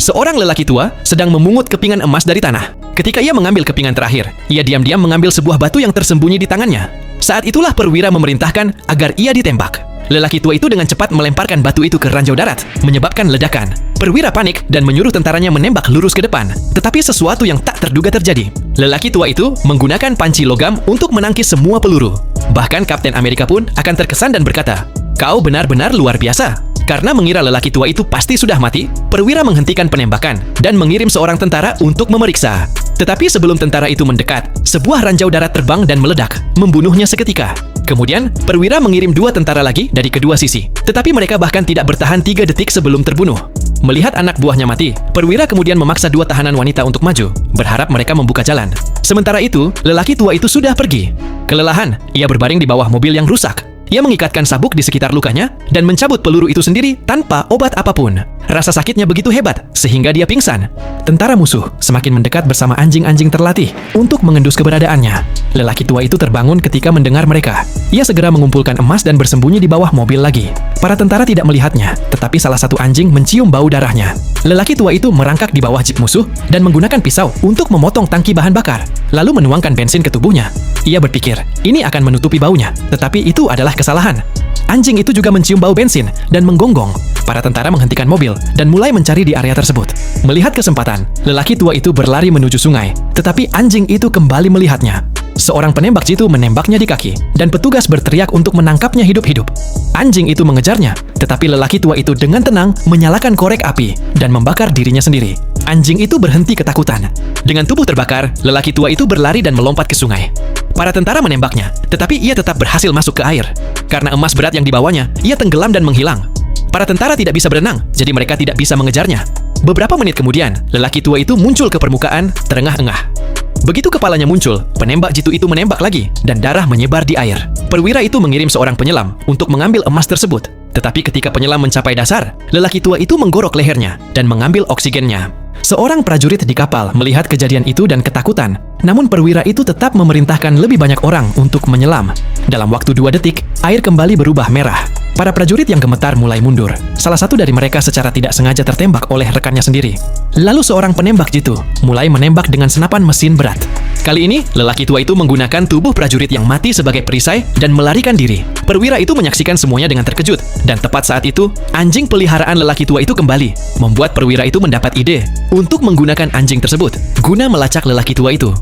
Seorang lelaki tua sedang memungut kepingan emas dari tanah. Ketika ia mengambil kepingan terakhir, ia diam-diam mengambil sebuah batu yang tersembunyi di tangannya. Saat itulah perwira memerintahkan agar ia ditembak. Lelaki tua itu dengan cepat melemparkan batu itu ke ranjau darat, menyebabkan ledakan. Perwira panik dan menyuruh tentaranya menembak lurus ke depan. Tetapi sesuatu yang tak terduga terjadi. Lelaki tua itu menggunakan panci logam untuk menangkis semua peluru. Bahkan Kapten Amerika pun akan terkesan dan berkata, "Kau benar-benar luar biasa." Karena mengira lelaki tua itu pasti sudah mati, perwira menghentikan penembakan dan mengirim seorang tentara untuk memeriksa. Tetapi sebelum tentara itu mendekat, sebuah ranjau darat terbang dan meledak, membunuhnya seketika. Kemudian, perwira mengirim 2 tentara lagi dari kedua sisi. Tetapi mereka bahkan tidak bertahan 3 detik sebelum terbunuh. Melihat anak buahnya mati, perwira kemudian memaksa 2 tahanan wanita untuk maju, berharap mereka membuka jalan. Sementara itu, lelaki tua itu sudah pergi. Kelelahan, ia berbaring di bawah mobil yang rusak. Ia mengikatkan sabuk di sekitar lukanya dan mencabut peluru itu sendiri tanpa obat apapun. Rasa sakitnya begitu hebat sehingga dia pingsan. Tentara musuh semakin mendekat bersama anjing-anjing terlatih untuk mengendus keberadaannya. Lelaki tua itu terbangun ketika mendengar mereka. Ia segera mengumpulkan emas dan bersembunyi di bawah mobil lagi. Para tentara tidak melihatnya, tetapi salah satu anjing mencium bau darahnya. Lelaki tua itu merangkak di bawah jeep musuh dan menggunakan pisau untuk memotong tangki bahan bakar, lalu menuangkan bensin ke tubuhnya. Ia berpikir, ini akan menutupi baunya, tetapi itu adalah kesalahan. Anjing itu juga mencium bau bensin dan menggonggong. Para tentara menghentikan mobil dan mulai mencari di area tersebut. Melihat kesempatan, lelaki tua itu berlari menuju sungai, tetapi anjing itu kembali melihatnya. Seorang penembak jitu menembaknya di kaki, dan petugas berteriak untuk menangkapnya hidup-hidup. Anjing itu mengejarnya, tetapi lelaki tua itu dengan tenang menyalakan korek api dan membakar dirinya sendiri. Anjing itu berhenti ketakutan. Dengan tubuh terbakar, lelaki tua itu berlari dan melompat ke sungai. Para tentara menembaknya, tetapi ia tetap berhasil masuk ke air. Karena emas berat yang dibawanya, ia tenggelam dan menghilang. Para tentara tidak bisa berenang, jadi mereka tidak bisa mengejarnya. Beberapa menit kemudian, lelaki tua itu muncul ke permukaan, terengah-engah. Begitu kepalanya muncul, penembak jitu itu menembak lagi, dan darah menyebar di air. Perwira itu mengirim seorang penyelam untuk mengambil emas tersebut. Tetapi ketika penyelam mencapai dasar, lelaki tua itu menggorok lehernya dan mengambil oksigennya. Seorang prajurit di kapal melihat kejadian itu dan ketakutan. Namun perwira itu tetap memerintahkan lebih banyak orang untuk menyelam. Dalam waktu 2 detik, air kembali berubah merah. Para prajurit yang gemetar mulai mundur. Salah satu dari mereka secara tidak sengaja tertembak oleh rekannya sendiri. Lalu seorang penembak jitu mulai menembak dengan senapan mesin berat. Kali ini, lelaki tua itu menggunakan tubuh prajurit yang mati sebagai perisai dan melarikan diri. Perwira itu menyaksikan semuanya dengan terkejut. Dan tepat saat itu, anjing peliharaan lelaki tua itu kembali, membuat perwira itu mendapat ide untuk menggunakan anjing tersebut guna melacak lelaki tua itu.